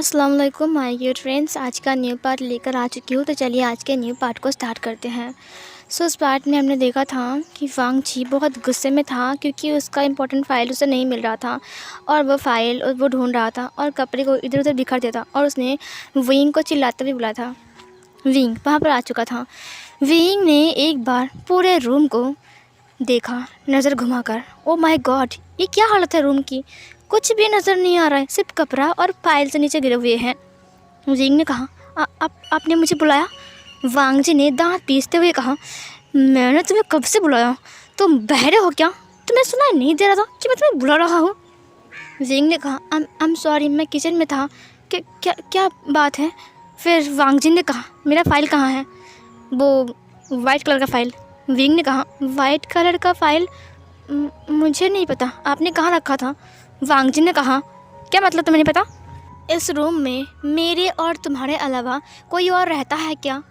अस्सलाम वालेकुम my dear friends. आज का न्यू पार्ट लेकर आ चुकी हूँ। तो चलिए आज के न्यू पार्ट को स्टार्ट करते हैं। उस पार्ट में हमने देखा था कि वांग जी बहुत गुस्से में था क्योंकि उसका इम्पोर्टेंट फ़ाइल उसे नहीं मिल रहा था और वो फ़ाइल वो ढूंढ रहा था और कपड़े को इधर उधर बिखर दिया था और उसने विंग को चिल्लाते हुए बुलाया था। विंग वहाँ पर आ चुका था। विंग ने एक बार पूरे रूम को देखा नज़र घुमाकर। ओ माय गॉड, ये क्या हालत है रूम की, कुछ भी नज़र नहीं आ रहा है, सिर्फ कपड़ा और फाइल से नीचे गिरे हुए हैं। विंग ने कहा, आपने मुझे बुलाया? वांग जी ने दांत पीसते हुए कहा, मैंने तुम्हें कब से बुलाया? तुम बहरे हो क्या? तुम्हें सुनाई नहीं दे रहा था कि मैं तुम्हें बुला रहा हूँ? विंग ने कहा, आई एम सॉरी, मैं किचन में था। क्या क्या बात है? फिर वांग जी ने कहा, मेरा फ़ाइल कहाँ है? वो वाइट कलर का फ़ाइल। विंग ने कहा, वाइट कलर का फ़ाइल? मुझे नहीं पता, आपने कहाँ रखा था? वांग जी ने कहा, क्या मतलब तुम्हें नहीं पता? इस रूम में मेरे और तुम्हारे अलावा कोई और रहता है क्या?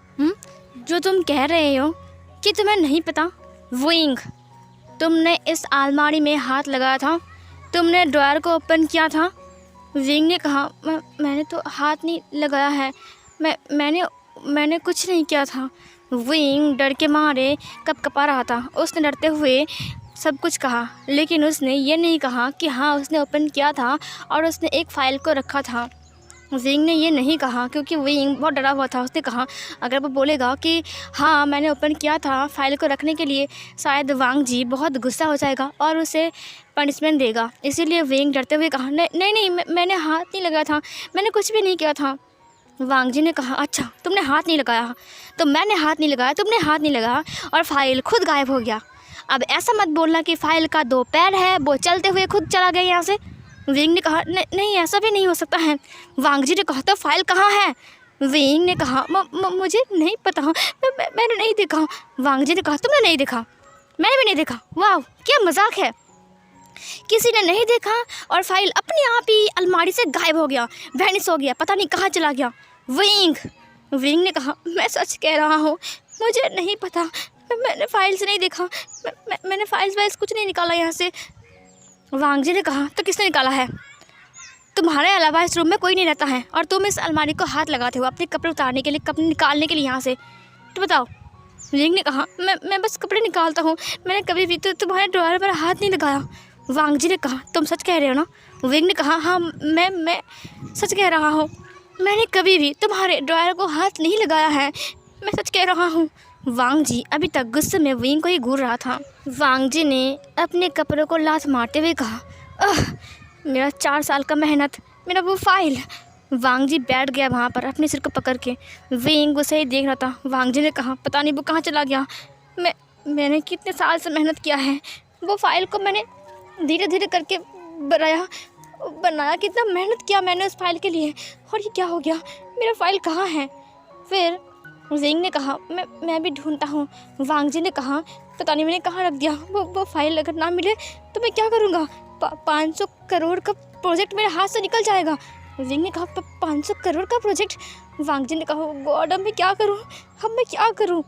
जो तुम कह रहे हो कि तुम्हें नहीं पता? विंग, तुमने इस अलमारी में हाथ लगाया था? तुमने ड्रॉअर को ओपन किया था? विंग ने कहा, मैंने तो हाथ नहीं लगाया है, मैंने कुछ नहीं किया था। विंग डर के मारे कपकपा रहा था। उसने डरते हुए सब कुछ कहा, लेकिन उसने ये नहीं कहा कि हाँ उसने ओपन किया था और उसने एक फ़ाइल को रखा था। विंग ने ये नहीं कहा क्योंकि विंग बहुत डरा हुआ था। उसने कहा अगर वो बोलेगा कि हाँ मैंने ओपन किया था फ़ाइल को रखने के लिए, शायद वांग जी बहुत गुस्सा हो जाएगा और उसे पनिशमेंट देगा। इसीलिए विंग डरते हुए कहा, नहीं, मैंने हाथ नहीं लगाया था, मैंने कुछ भी नहीं किया था। वांग जी ने कहा, अच्छा तुमने हाथ नहीं लगाया? तो मैंने हाथ नहीं लगाया, तुमने हाथ नहीं लगाया और फ़ाइल खुद गायब हो गया। अब ऐसा मत बोलना कि फ़ाइल का 2 पैर है, वो चलते हुए खुद चला गया यहाँ से। विंग ने कहा, नहीं ऐसा भी नहीं हो सकता है। वांग जी ने कहा, तो फ़ाइल कहाँ है? विंग ने कहा, मुझे नहीं पता, मैंने नहीं देखा। वांग जी ने कहा, तुमने नहीं देखा? मैंने भी नहीं देखा। वाह, क्या मजाक है, किसी ने नहीं देखा और फाइल अपने आप ही अलमारी से गायब हो गया, वैनिश हो गया, पता नहीं कहाँ चला गया। विंग ने कहा, मैं सच कह रहा हूँ, मुझे नहीं पता, मैंने फाइल से नहीं देखा, मैंने फाइल्स कुछ नहीं निकाला यहाँ से। वांग जी ने कहा, तो किसने निकाला है? तुम्हारे अलावा इस रूम में कोई नहीं रहता है और तुम इस अलमारी को हाथ लगाते हो अपने कपड़े उतारने के लिए, कपड़े निकालने के लिए यहाँ से, तो बताओ। विंग ने कहा, मैं बस कपड़े निकालता हूँ, मैंने कभी भी तो तुम्हारे ड्रॉअर पर हाथ नहीं लगाया। वांग जी ने कहा, तुम सच कह रहे हो ना? विंग ने कहा, हाँ मैं सच कह रहा हूँ, मैंने कभी भी तुम्हारे ड्रॉअर को हाथ नहीं लगाया है, मैं सच कह रहा हूँ। वांग जी अभी तक गुस्से में विंग को ही घूर रहा था। वांग जी ने अपने कपड़ों को लात मारते हुए कहा, मेरा 4 साल का मेहनत, मेरा वो फाइल। वांग जी बैठ गया वहाँ पर अपने सिर को पकड़ के। विंग उसे ही देख रहा था। वांग जी ने कहा, पता नहीं वो कहाँ चला गया, मैंने कितने साल से मेहनत किया है, वो फाइल को मैंने धीरे धीरे करके बनाया, कितना मेहनत किया मैंने उस फाइल के लिए, और ये क्या हो गया, मेरा फाइल कहाँ है? फिर विंग ने कहा, मैं भी ढूंढता हूँ। वांग जी ने कहा, पता नहीं मैंने कहाँ रख दिया, वो फाइल अगर ना मिले तो मैं क्या करूँगा? 500 करोड़ का प्रोजेक्ट मेरे हाथ से निकल जाएगा। विंग ने कहा, 500 करोड़ का प्रोजेक्ट? वांग जी ने कहा, गॉड अब मैं क्या करूँ?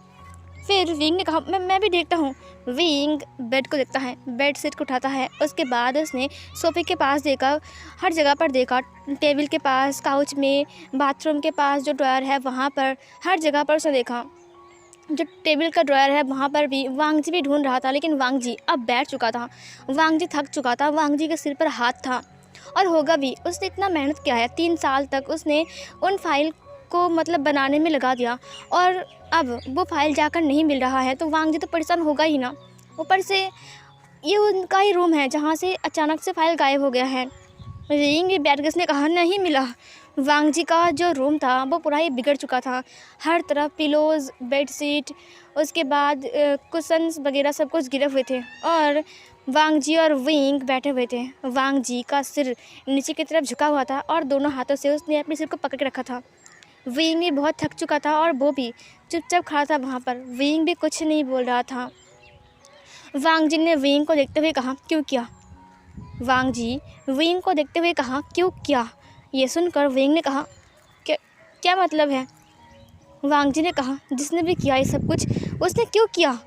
फिर विंग ने कहा, मैं भी देखता हूँ। विंग बेड को देखता है, बेड सीट को उठाता है, उसके बाद उसने सोफे के पास देखा, हर जगह पर देखा, टेबल के पास, काउच में, बाथरूम के पास जो ड्रॉअर है वहाँ पर, हर जगह पर उसने देखा। जो टेबल का ड्रॉअर है वहाँ पर भी वांग जी भी ढूंढ रहा था, लेकिन वांग जी अब बैठ चुका था, वांग जी थक चुका था, वांग जी के सिर पर हाथ था और होगा भी। उसने इतना मेहनत किया है, 3 साल तक उसने उन फाइल को मतलब बनाने में लगा दिया और अब वो फाइल जाकर नहीं मिल रहा है तो वांग जी तो परेशान होगा ही ना। ऊपर से ये उनका ही रूम है जहाँ से अचानक से फाइल गायब हो गया है। विंग बैठ गए, ने कहा, नहीं मिला। वांग जी का जो रूम था वो पूरा ही बिगड़ चुका था, हर तरफ पिलोज़, बेडशीट, उसके बाद कुशन्स वगैरह सब कुछ गिरे हुए थे और वांग जी और विंग बैठे हुए थे। वांग जी का सिर नीचे की तरफ झुका हुआ था और दोनों हाथों से उसने अपने सिर को पकड़ के रखा था। विंग भी बहुत थक चुका था और वो भी चुपचाप खड़ा था वहाँ पर। विंग भी कुछ नहीं बोल रहा था। वांग जी ने विंग को देखते हुए कहा, क्यों किया? वांग जी विंग को देखते हुए कहा, क्यों किया? ये सुनकर विंग ने कहा, क्या मतलब है? वांग जी ने कहा, जिसने भी किया ये सब कुछ उसने क्यों किया?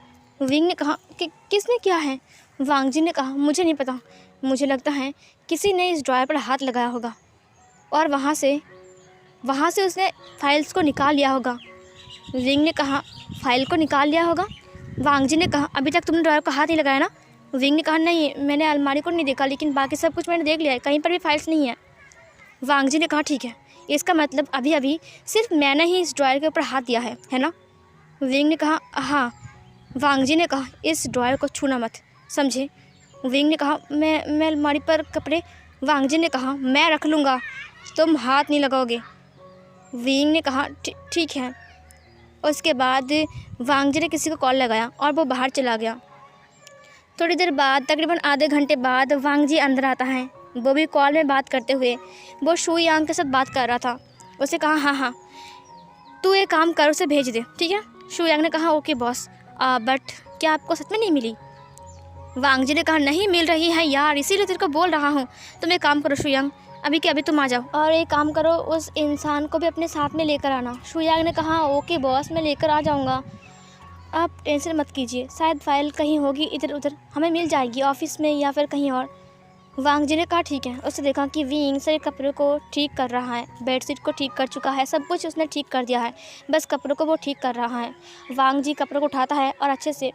विंग ने कहा, कि किसने किया है? वांग जी ने कहा, मुझे नहीं पता, मुझे लगता है किसी ने इस ड्रॉअर पर हाथ लगाया होगा और वहाँ से वहाँ से उसने फाइल्स को निकाल लिया होगा। विंग ने कहा फाइल को निकाल लिया होगा। वांग जी ने कहा अभी तक तुमने ड्रॉयर को हाथ नहीं लगाया ना। विंग ने कहा नहीं, मैंने अलमारी को नहीं देखा, लेकिन बाकी सब कुछ मैंने देख लिया है, कहीं पर भी फाइल्स नहीं है। वांग जी ने कहा ठीक है, इसका मतलब अभी अभी सिर्फ मैंने ही इस ड्रॉयर के ऊपर हाथ दिया है ना। विंग ने कहा हाँ। वांग जी ने कहा इस ड्रॉयर को छूना मत, समझे। विंग ने कहा मैं अलमारी पर कपड़े। वांग जी ने कहा मैं रख लूँगा, तुम हाथ नहीं लगाओगे। विंग ने कहा ठीक है। उसके बाद वांग जी ने किसी को कॉल लगाया और वो बाहर चला गया। थोड़ी देर बाद, तकरीबन आधे घंटे बाद, वांग जी अंदर आता है। वो भी कॉल में बात करते हुए वो शू यांग के साथ बात कर रहा था। उसे कहा हाँ, तू एक काम कर, उसे भेज दे, ठीक है। शू यांग ने कहा ओके बॉस, बट क्या आपको सच में नहीं मिली। वांग जी ने कहा नहीं मिल रही है यार, इसीलिए तेरे को बोल रहा हूँ। तुम एक काम करो शू यांग, अभी के अभी तुम आ जाओ और एक काम करो, उस इंसान को भी अपने साथ में लेकर आना। शू यांग ने कहा ओके बॉस, मैं लेकर आ जाऊँगा, आप टेंशन मत कीजिए, शायद फ़ाइल कहीं होगी इधर उधर, हमें मिल जाएगी ऑफिस में या फिर कहीं और। वांग जी ने कहा ठीक है। उसने देखा कि विंग सारे कपड़ों को ठीक कर रहा है, बेडशीट को ठीक कर चुका है, सब कुछ उसने ठीक कर दिया है, बस कपड़ों को वो ठीक कर रहा है। वांग जी कपड़ों को उठाता है और अच्छे से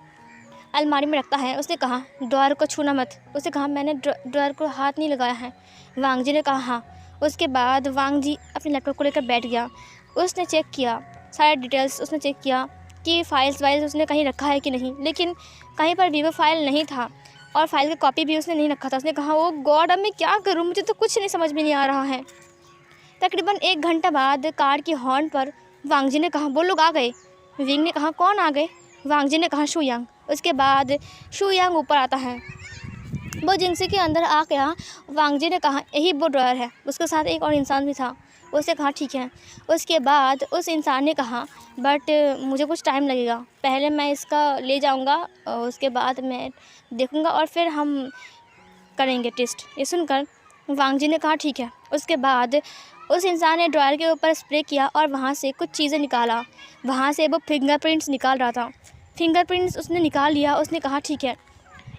अलमारी में रखता है। उसने कहा ड्रॉयर को छूना मत। उसने कहा मैंने ड्रॉयर को हाथ नहीं लगाया है। वांग जी ने कहा हाँ। उसके बाद वांग जी अपने लैपटॉप को लेकर बैठ गया। उसने चेक किया सारे डिटेल्स, उसने चेक किया कि फाइल्स वाइल्स उसने कहीं रखा है कि नहीं, लेकिन कहीं पर भी वो फाइल नहीं था और फाइल का कॉपी भी उसने नहीं रखा था। उसने कहा ओ गॉड, अब मैं क्या करूँ, मुझे तो कुछ नहीं समझ में नहीं आ रहा है। तकरीबन 1 घंटा बाद कार की हॉर्न पर वांग जी ने कहा वो लोग आ गए। विंग ने कहा कौन आ गए। वांग जी ने कहा शू यांग। उसके बाद शू यांग ऊपर आता है, वो जिनसे के अंदर आ गया। वांग जी ने कहा यही वो ड्रॉयर है। उसके साथ एक और इंसान भी था। उसने कहा ठीक है। उसके बाद उस इंसान ने कहा बट मुझे कुछ टाइम लगेगा, पहले मैं इसका ले जाऊंगा और उसके बाद मैं देखूंगा और फिर हम करेंगे टेस्ट। ये सुनकर वांग जी ने कहा ठीक है। उसके बाद उस इंसान ने ड्रॉयर के ऊपर स्प्रे किया और वहाँ से कुछ चीज़ें निकाला। वहाँ से वो फिंगरप्रिंट्स निकाल रहा था। फिंगरप्रिंट्स उसने निकाल लिया। उसने कहा ठीक है,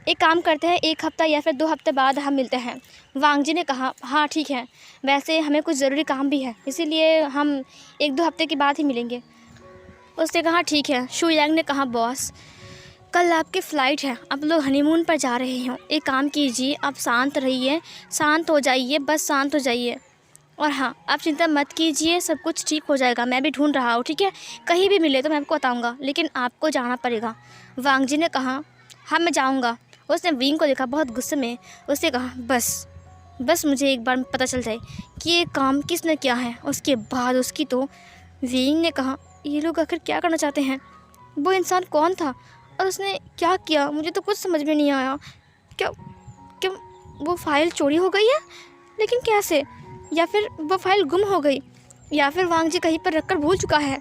एक काम करते हैं, 1 हफ़्ता या फिर 2 हफ्ते बाद हम मिलते हैं। वांग जी ने कहा हाँ ठीक है, वैसे हमें कुछ ज़रूरी काम भी है, इसीलिए हम 1-2 हफ्ते के बाद ही मिलेंगे। उसने कहा ठीक है। शू यांग ने कहा बॉस कल आपकी फ़्लाइट है, आप लोग हनीमून पर जा रहे हो, एक काम कीजिए, आप शांत रहिए, शांत हो जाइए, बस शांत हो जाइए। और हाँ, आप चिंता मत कीजिए, सब कुछ ठीक हो जाएगा, मैं भी ढूंढ रहा हूँ, ठीक है। कहीं भी मिले तो मैं आपको बताऊँगा, लेकिन आपको जाना पड़ेगा। वांग जी ने कहा हाँ मैं जाऊँगा। उसने विंग को देखा बहुत गुस्से में। उसने कहा बस मुझे एक बार पता चल जाए कि ये काम किसने किया है, उसके बाद उसकी तो। विंग ने कहा ये लोग आखिर क्या करना चाहते हैं, वो इंसान कौन था और उसने क्या किया, मुझे तो कुछ समझ में नहीं आया। क्या क्या वो फाइल चोरी हो गई है, लेकिन कैसे, या फिर वो फाइल गुम हो गई, या फिर वांग जी कहीं पर रखकर भूल चुका है।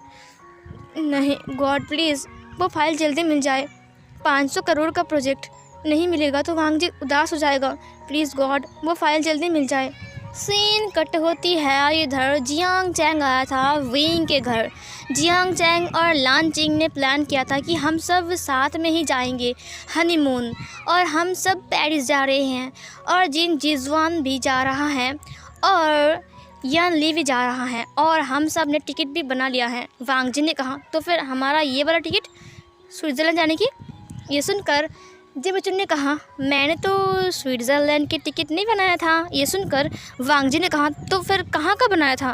नहीं गॉड प्लीज़ वो फाइल जल्दी मिल जाए। 500 करोड़ का प्रोजेक्ट नहीं मिलेगा तो वांग जी उदास हो जाएगा। प्लीज़ गॉड वो फाइल जल्दी मिल जाए। सीन कट होती है इधर। जियांग चैंग आया था विंग के घर। जियांग चैंग और लान चिंग ने प्लान किया था कि हम सब साथ में ही जाएंगे हनीमून, और हम सब पेरिस जा रहे हैं, और जिन जिजवान भी जा रहा है और यान ली भी जा रहा है, और हम सब ने टिकट भी बना लिया है। वांग जी ने कहा तो फिर हमारा ये वाला टिकट स्विट्ज़रलैंड जाने की। ये सुनकर जिम चुन ने कहा मैंने तो स्विट्ज़रलैंड की टिकट नहीं बनाया था। ये सुनकर वांग जी ने कहा तो फिर कहाँ का बनाया था।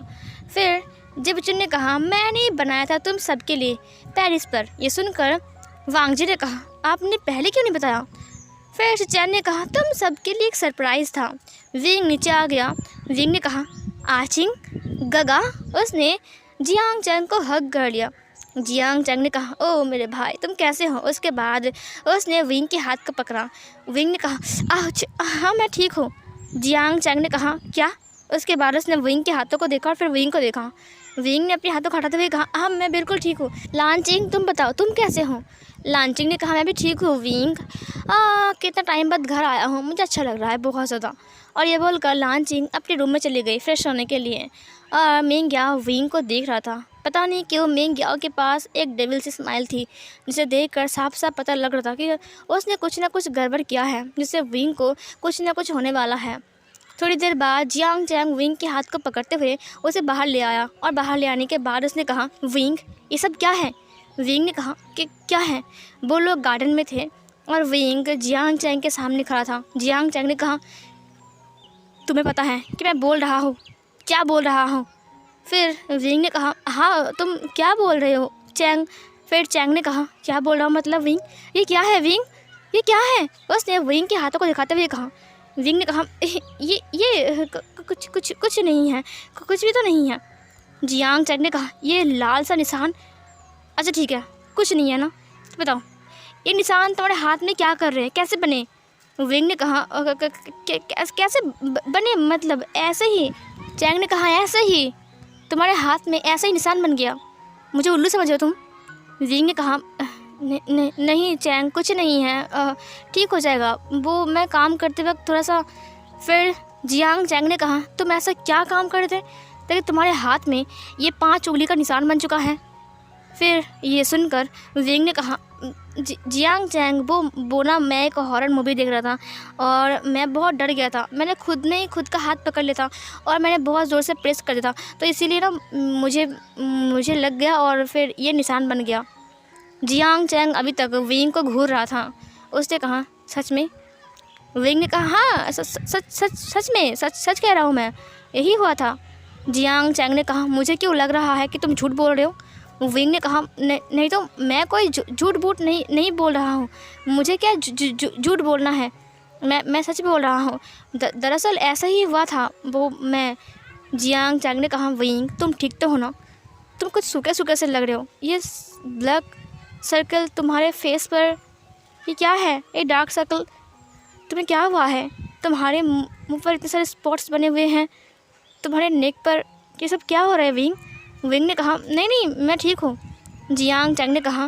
फिर जिम चुन ने कहा मैंने बनाया था तुम सबके लिए पेरिस पर। ये सुनकर वांग जी ने कहा आपने पहले क्यों नहीं बताया। फिर चैन ने कहा तुम सबके लिए एक सरप्राइज़ था। विंग नीचे आ गया। विंग ने कहा आचिंग गगा। उसने जियांग चैंग को हग कर लिया। जियांग चैंग ने कहा ओ मेरे भाई तुम कैसे हो। उसके बाद उसने विंग के हाथ को पकड़ा। विंग ने कहा हाँ मैं ठीक हूँ। जियांग चैंग ने कहा क्या। उसके बाद उसने विंग के हाथों को देखा और फिर विंग को देखा। विंग ने अपने हाथों को हटाते हुए कहा हाँ मैं बिल्कुल ठीक हूँ। लानचिंग तुम बताओ तुम कैसे हो। लानचिंग ने कहा मैं भी ठीक हूँ विंग, कितना टाइम बाद घर आया हूँ, मुझे अच्छा लग रहा है बहुत ज़्यादा। और ये बोलकर लानचिंग अपने रूम में चली गई फ्रेश होने के लिए। और मिंग याओ विंग को देख रहा था। पता नहीं क्यों मिंग याओ के पास एक डेविल सी स्माइल थी, जिसे देखकर साफ साफ पता लग रहा था कि उसने कुछ ना कुछ गड़बड़ किया है, जिससे विंग को कुछ ना कुछ होने वाला है। थोड़ी देर बाद जियांग चैंग विंग के हाथ को पकड़ते हुए उसे बाहर ले आया और बाहर ले आने के बाद उसने कहा, विंग ये सब क्या है? विंग ने कहा कि क्या है? वो लोग गार्डन में थे और विंग जियांग चैंग के सामने खड़ा था। जियांग चैंग ने कहा, तुम्हें पता है कि मैं बोल रहा हूँ, क्या बोल रहा हूँ? फिर विंग ने कहा, हाँ तुम क्या बोल रहे हो चैंग? फिर चैंग ने कहा, क्या बोल रहा हूँ मतलब विंग? ये क्या है विंग, ये क्या है? उसने विंग के हाथों को दिखाते हुए कहा। विंग ने कहा, ये कुछ नहीं है, कुछ भी तो नहीं है। जियांग चैंग ने कहा, ये लाल सा निशान, अच्छा ठीक है कुछ नहीं है ना, तो बताओ ये निशान तुम्हारे हाथ में क्या कर रहे हैं, कैसे बने? विंग ने कहा, कैसे बने मतलब ऐसे ही। चैंग ने कहा, ऐसे ही तुम्हारे हाथ में ऐसा ही निशान बन गया, मुझे उल्लू समझ रहे हो तुम? विंग ने कहा, नहीं चैंग कुछ नहीं है, ठीक हो जाएगा, वो मैं काम करते वक्त थोड़ा सा। फिर जियांग चैंग ने कहा, तुम ऐसा क्या काम कर रहे थे ताकि तुम्हारे हाथ में ये 5 उंगली का निशान बन चुका है? फिर ये सुनकर विंग ने कहा, जियांग चैंग वो ना मैं एक हॉरर मूवी देख रहा था और मैं बहुत डर गया था, मैंने खुद का हाथ पकड़ लिया था और मैंने बहुत ज़ोर से प्रेस कर दिया था, तो इसीलिए ना मुझे लग गया और फिर ये निशान बन गया। जियांग चैंग अभी तक विंग को घूर रहा था। उसने कहा, सच में? विंग ने कहा, हाँ सच में सच कह रहा हूँ मैं, यही हुआ था। जियांग चैंग ने कहा, मुझे क्यों लग रहा है कि तुम झूठ बोल रहे हो? विंग ने कहा, नहीं तो मैं कोई झूठ बूठ नहीं बोल रहा हूँ, मुझे क्या झूठ बोलना है, मैं सच बोल रहा हूँ, दरअसल ऐसा ही हुआ था वो मैं। जियांग चैंग ने कहा, विंग तुम ठीक तो हो ना? तुम कुछ सूखे से लग रहे हो, ये ब्लैक सर्कल तुम्हारे फेस पर ये क्या है? ये डार्क सर्कल तुम्हें क्या हुआ है? तुम्हारे मुँह पर इतने सारे स्पॉट्स बने हुए हैं, तुम्हारे नेक पर ये सब क्या हो रहा है विंग? विंग ने कहा, नहीं मैं ठीक हूँ। जियांग चैंग ने कहा,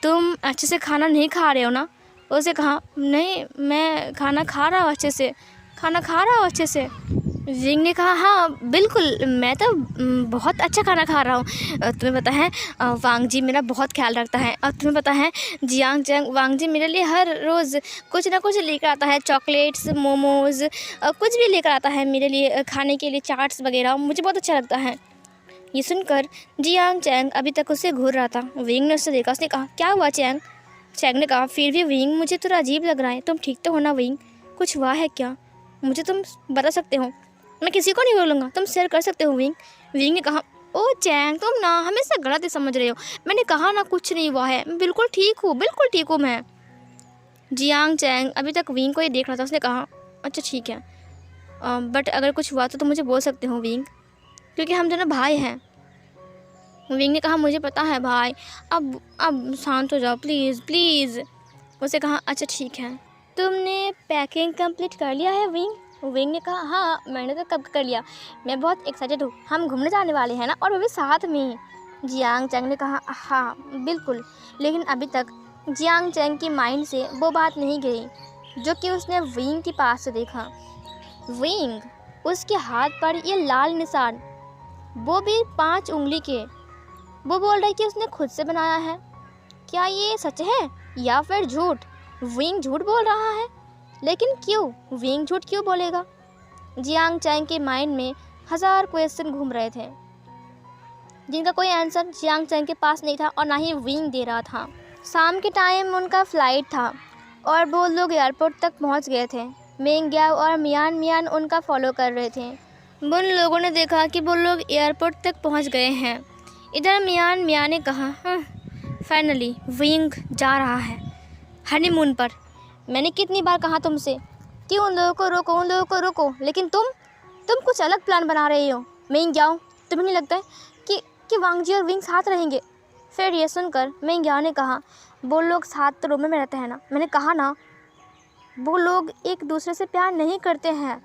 तुम अच्छे से खाना नहीं खा रहे हो ना? उसे कहा, नहीं मैं खाना खा रहा हूँ अच्छे से। विंग ने कहा, हाँ बिल्कुल मैं तो बहुत अच्छा खाना खा रहा हूँ। तुम्हें पता है वांग जी मेरा बहुत ख्याल रखता है, और तुम्हें पता है जियांग चैंग वांग जी मेरे लिए हर रोज़ कुछ ना कुछ लेकर आता है, चॉकलेट्स, मोमोज़, कुछ भी लेकर आता है मेरे लिए खाने के लिए, चाट्स वगैरह, मुझे बहुत अच्छा लगता है। ये सुनकर जियांग चैंग अभी तक उसे घूर रहा था। विंग ने उसे देखा, उसने कहा, क्या हुआ चैंग? चैंग ने कहा, फिर भी विंग मुझे थोड़ा अजीब लग रहा है, तुम ठीक तो हो ना विंग? कुछ हुआ है क्या? मुझे तुम बता सकते हो, मैं किसी को नहीं बोलूँगा, तुम शेयर कर सकते हो विंग। विंग ने कहा, ओ चैंग तुम ना हमेशा गलत ही समझ रहे हो, मैंने कहा ना कुछ नहीं हुआ है, मैं बिल्कुल ठीक हूँ मैं। जियांग चैंग अभी तक विंग को ही देख रहा था। उसने कहा, अच्छा ठीक है, बट अगर कुछ हुआ तो मुझे बोल सकते हो विंग, क्योंकि हम दोनों भाई हैं। विंग ने कहा, मुझे पता है भाई, अब शांत हो जाओ प्लीज़। उसे कहा, अच्छा ठीक है, तुमने पैकिंग कंप्लीट कर लिया है विंग? विंग ने कहा, हाँ मैंने तो कब कर लिया, मैं बहुत एक्साइटेड हूँ, हम घूमने जाने वाले हैं ना, और वो भी साथ में। जियांग चैंग ने कहा, हाँ बिल्कुल, लेकिन अभी तक जियांग चैंग की माइंड से वो बात नहीं गई जो कि उसने विंग के पास से देखा। विंग, उसके हाथ पर ये लाल निशान, वो भी 5 उंगली के, वो बोल रही कि उसने खुद से बनाया है। क्या ये सच है या फिर झूठ? विंग झूठ बोल रहा है, लेकिन क्यों? विंग झूठ क्यों बोलेगा? जियांग चैंग के माइंड में 1000 क्वेश्चन घूम रहे थे, जिनका कोई आंसर जियांग चैंग के पास नहीं था और ना ही विंग दे रहा था। शाम के टाइम उनका फ्लाइट था और वो लोग एयरपोर्ट तक पहुंच गए थे। मेंग्याओ और मियान उनका फॉलो कर रहे थे। उन लोगों ने देखा कि वो लोग एयरपोर्ट तक पहुंच गए हैं। इधर मियान ने कहा, फाइनली विंग जा रहा है हनीमून पर। मैंने कितनी बार कहा तुमसे कि उन लोगों को रोको, लेकिन तुम कुछ अलग प्लान बना रहे हो। मेंग्याओ, तुम्हें नहीं लगता है कि वांग जी और विंग साथ रहेंगे? फिर ये सुनकर मेंग्याओ ने कहा, वो लोग साथ तो रूम में रहते हैं ना, मैंने कहा ना वो लोग एक दूसरे से प्यार नहीं करते हैं,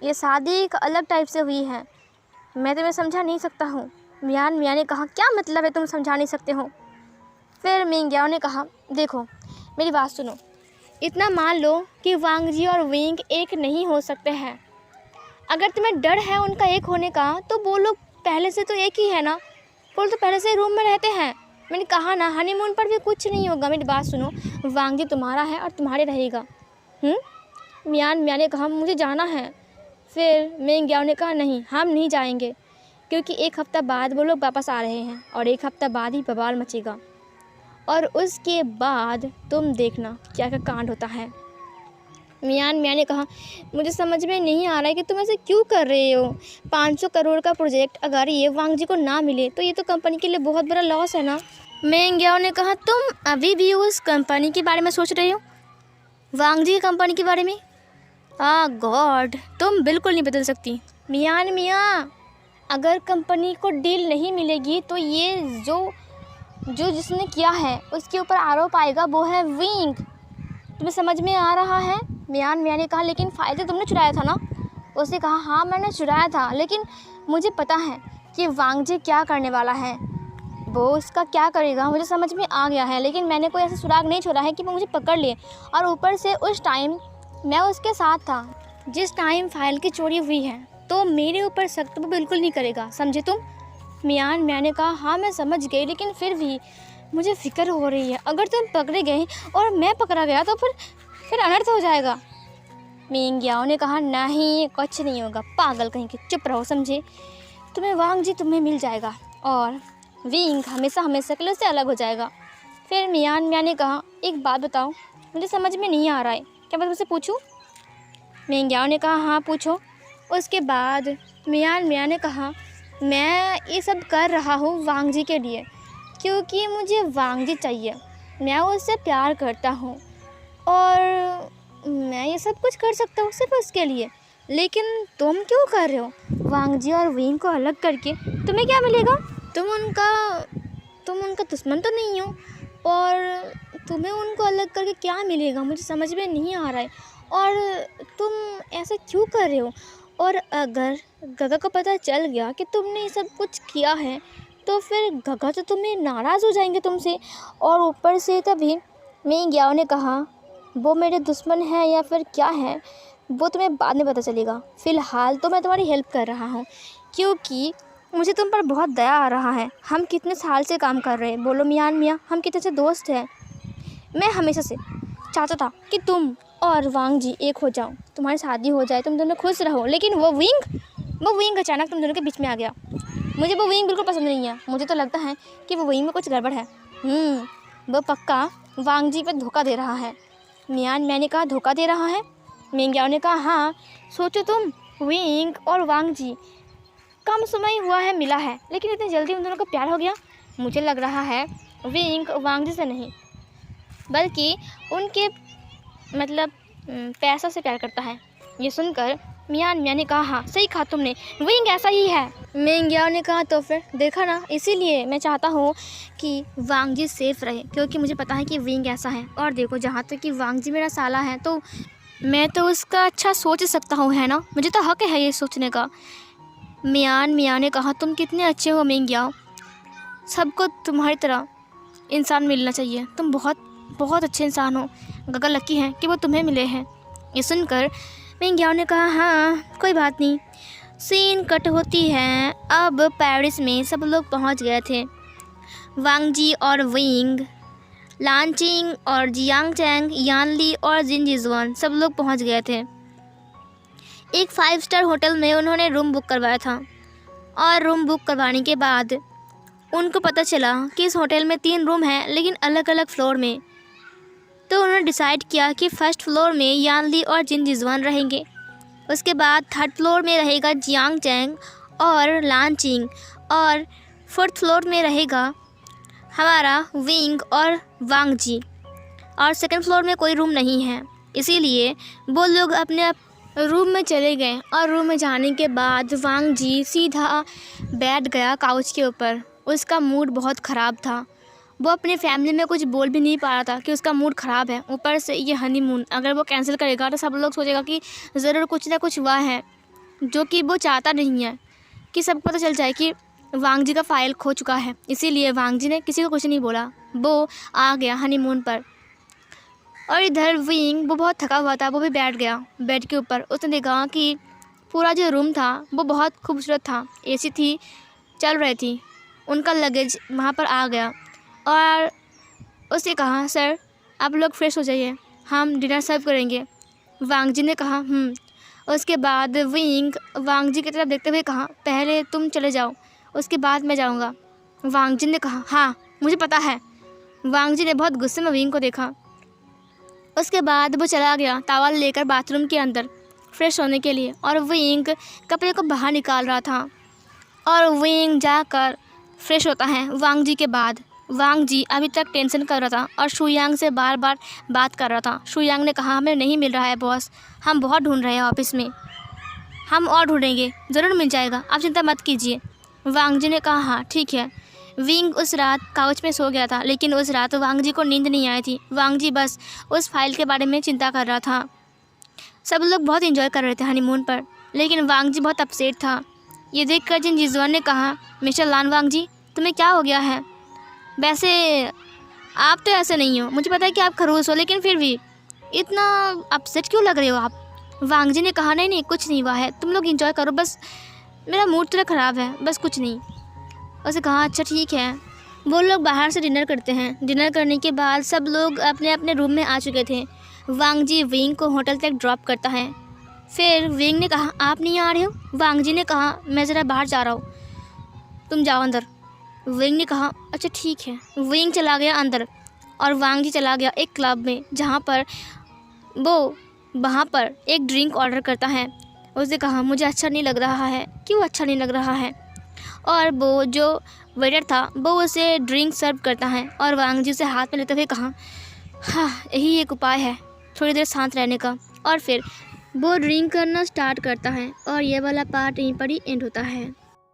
ये शादी एक अलग टाइप से हुई है, मैं तुम्हें समझा नहीं सकता हूँ। मियान ने कहा, क्या मतलब है तुम समझा नहीं सकते हो? फिर मेंग्याओ ने कहा, देखो मेरी बात सुनो, इतना मान लो कि वांग जी और विंग एक नहीं हो सकते हैं। अगर तुम्हें डर है उनका एक होने का, तो वो लोग पहले से तो एक ही है ना, वो तो पहले से रूम में रहते हैं। मैंने कहा ना हनीमून पर भी कुछ नहीं होगा। मेरी बात सुनो, वांग जी तुम्हारा है और तुम्हारे रहेगा। मियान ने कहा, मुझे जाना है। फिर मेंग याओ ने कहा नहीं, हम नहीं जाएंगे, क्योंकि एक हफ़्ता बाद वो लोग वापस आ रहे हैं और एक हफ़्ता बाद ही बवाल मचेगा और उसके बाद तुम देखना क्या क्या कांड होता है। मियान मियाँ ने कहा मुझे समझ में नहीं आ रहा है कि तुम ऐसे क्यों कर रहे हो। 500 करोड़ का प्रोजेक्ट अगर ये वांग जी को ना मिले तो ये तो कंपनी के लिए बहुत बड़ा लॉस है ना। मेंग याओ ने कहा तुम अभी भी उस कंपनी के बारे में सोच रहे हो, वांग जी की कंपनी के बारे में। गॉड, तुम बिल्कुल नहीं बदल सकती। मियान मियाँ, अगर कंपनी को डील नहीं मिलेगी तो ये जो जिसने किया है उसके ऊपर आरोप आएगा, वो है विंग। तुम्हें समझ में आ रहा है। मियान मियाँ ने कहा लेकिन फ़ायदा तुमने चुराया था ना। उसने कहा हाँ मैंने चुराया था, लेकिन मुझे पता है कि वांग जी क्या करने वाला है, वो उसका क्या करेगा मुझे समझ में आ गया है। लेकिन मैंने कोई ऐसा सुराग नहीं छोड़ा है कि वो मुझे पकड़ ले, और ऊपर से उस टाइम मैं उसके साथ था जिस टाइम फाइल की चोरी हुई है, तो मेरे ऊपर शक तो बिल्कुल नहीं करेगा, समझे तुम। मियान मियाँ ने कहा हाँ मैं समझ गई, लेकिन फिर भी मुझे फ़िक्र हो रही है। अगर तुम पकड़े गए और मैं पकड़ा गया तो फिर अनर्थ हो जाएगा। मेंग याओ ने कहा नहीं, कुछ नहीं होगा, पागल कहीं के, चुप रहो, समझे। तुम्हें वांग जी तुम्हें मिल जाएगा और विंग हमेशा के लिए उससे अलग हो जाएगा। फिर मियान मियाँ ने कहा एक बात बताओ, मुझे समझ में नहीं आ रहा है, क्या मैं तुमसे पूछूं। मेंग याओ ने कहा हाँ पूछो। उसके बाद मियान मियाँ ने कहा मैं ये सब कर रहा हूँ वांग जी के लिए, क्योंकि मुझे वांग जी चाहिए, मैं उससे प्यार करता हूँ और मैं ये सब कुछ कर सकता हूँ सिर्फ उसके लिए। लेकिन तुम क्यों कर रहे हो वांग जी और विंग को अलग करके, तुम्हें क्या मिलेगा। तुम उनका दुश्मन तो नहीं हो, और तुम्हें उनको अलग करके क्या मिलेगा मुझे समझ में नहीं आ रहा है, और तुम ऐसा क्यों कर रहे हो। और अगर गगा को पता चल गया कि तुमने ये सब कुछ किया है तो फिर गगा तो तुम्हें नाराज़ हो जाएंगे तुमसे। और ऊपर से तभी मेंग याओ ने कहा वो मेरे दुश्मन है या फिर क्या है वो तुम्हें बाद में पता चलेगा, फ़िलहाल तो मैं तुम्हारी हेल्प कर रहा हूँ क्योंकि मुझे तुम पर बहुत दया आ रहा है। हम कितने साल से काम कर रहे हैं, बोलो मियान मियाँ, हम कितने से दोस्त हैं। मैं हमेशा से चाहता था कि तुम और वांग जी एक हो जाओ, तुम्हारी शादी हो जाए, तुम दोनों खुश रहो, लेकिन वो विंग अचानक तुम दोनों के बीच में आ गया। मुझे वो विंग बिल्कुल पसंद नहीं है, मुझे तो लगता है कि वो विंग में कुछ गड़बड़ है। वो पक्का वांग जी पर धोखा दे रहा है। मियान मैंने कहा धोखा दे रहा है। मेंग याओ ने कहा हाँ, सोचो तुम, विंग और वांग जी कम समय हुआ है मिला है, लेकिन इतनी जल्दी उन दोनों को प्यार हो गया। मुझे लग रहा है विंग वांग जी से नहीं बल्कि उनके मतलब पैसा से प्यार करता है। ये सुनकर मियान मियाँ ने कहा हाँ सही कहा तुमने, विंग ऐसा ही है। मेंग याओ ने कहा तो फिर देखा ना, इसीलिए मैं चाहता हूँ कि वांग जी सेफ रहे, क्योंकि मुझे पता है कि विंग ऐसा है। और देखो जहाँ तक कि वांग जी मेरा साला है तो मैं तो उसका अच्छा सोच सकता हूँ, है ना, मुझे तो हक है ये सोचने का। मियान मियाँ ने कहा तुम कितने अच्छे हो मेंग याओ, सबको तुम्हारी तरह इंसान मिलना चाहिए, तुम बहुत अच्छे इंसान हो, गगा लकी हैं कि वो तुम्हें मिले हैं। ये सुनकर मेंग याओ ने कहा हाँ कोई बात नहीं। सीन कट होती है, अब पेरिस में सब लोग पहुंच गए थे। वांग जी और विंग, लानचिंग और जियांग चैंग, यानली और जिन जिजुआन सब लोग पहुंच गए थे। एक 5 स्टार होटल में उन्होंने रूम बुक करवाया था, और रूम बुक करवाने के बाद उनको पता चला कि इस होटल में 3 रूम हैं लेकिन अलग अलग फ्लोर में। तो उन्होंने डिसाइड किया कि फर्स्ट फ्लोर में यानली और जिन जिजुआन रहेंगे, उसके बाद 3rd फ्लोर में रहेगा जियांग चैंग और लानचिंग, और 4th फ्लोर में रहेगा हमारा विंग और वांग जी, और 2nd फ्लोर में कोई रूम नहीं है। इसीलिए वो लोग अपने रूम में चले गए, और रूम में जाने के बाद वांग जी सीधा बैठ गया काउच के ऊपर। उसका मूड बहुत ख़राब था, वो अपने फैमिली में कुछ बोल भी नहीं पा रहा था कि उसका मूड ख़राब है। ऊपर से ये हनीमून अगर वो कैंसिल करेगा तो सब लोग सोचेगा कि ज़रूर कुछ ना कुछ हुआ है, जो कि वो चाहता नहीं है कि सबको पता चल जाए कि वांग जी का फ़ाइल खो चुका है। इसीलिए वांग जी ने किसी को कुछ नहीं बोला, वो आ गया हनीमून पर। और इधर विंग वो बहुत थका हुआ था, वो भी बैठ गया बेड के ऊपर। उसने देखा कि पूरा जो रूम था वो बहुत खूबसूरत था, एसी थी चल रही थी, उनका लगेज वहाँ पर आ गया। और उसने कहा सर आप लोग फ्रेश हो जाइए, हम डिनर सर्व करेंगे। वांग जी ने कहा उसके बाद विंग वांग जी की तरफ देखते हुए कहा, पहले तुम चले जाओ, उसके बाद मैं जाऊंगा। वांग जी ने कहा, हाँ मुझे पता है। वांग जी ने बहुत गुस्से में विंग को देखा। उसके बाद वो चला गया टॉवल लेकर बाथरूम के अंदर फ्रेश होने के लिए, और विंग कपड़े को बाहर निकाल रहा था। और विंग जाकर फ्रेश होता है वांग जी के बाद। वांग जी अभी तक टेंशन कर रहा था और शुयांग से बार बार बात कर रहा था। शुयांग ने कहा, हमें नहीं मिल रहा है बॉस, हम बहुत ढूंढ रहे हैं ऑफिस में, हम और ढूंढेंगे, ज़रूर मिल जाएगा, आप चिंता मत कीजिए। वांग जी ने कहा, हाँ ठीक है। विंग उस रात काउच में सो गया था, लेकिन उस रात वांग जी को नींद नहीं आई थी। वांग जी बस उस फाइल के बारे में चिंता कर रहा था। सब लोग बहुत एंजॉय कर रहे थे हनीमून पर, लेकिन वांग जी बहुत अपसेट था। ये देखकर जिन जिजवान ने कहा, मिस्टर लान वांग जी, तुम्हें क्या हो गया है? वैसे आप तो ऐसे नहीं हो, मुझे पता है कि आप खड़ूस हो, लेकिन फिर भी इतना अपसेट क्यों लग रहे हो आप? वांग जी ने कहा, नहीं नहीं कुछ नहीं हुआ है, तुम लोग एंजॉय करो, बस मेरा मूड थोड़ा ख़राब है, बस कुछ नहीं। उसने कहा, अच्छा ठीक है। वो लोग बाहर से डिनर करते हैं। डिनर करने के बाद सब लोग अपने अपने रूम में आ चुके थे। वांग जी विंग को होटल तक ड्रॉप करता है। फिर विंग ने कहा, आप नहीं आ रहे हो? वांग जी ने कहा, मैं ज़रा बाहर जा रहा हूँ, तुम जाओ अंदर। विंग ने कहा, अच्छा ठीक है। विंग चला गया अंदर और वांग जी चला गया एक क्लब में, जहाँ पर वो वहाँ पर एक ड्रिंक ऑर्डर करता है। उसने कहा, मुझे अच्छा नहीं लग रहा है। क्यों अच्छा नहीं लग रहा है? और वो जो वेटर था वो उसे ड्रिंक सर्व करता है और वांग जी उसे हाथ में लेते हुए कहा, हाँ यही एक उपाय है थोड़ी देर शांत रहने का। और फिर वो ड्रिंक करना स्टार्ट करता है और ये वाला पार्ट यहीं पर ही एंड होता है।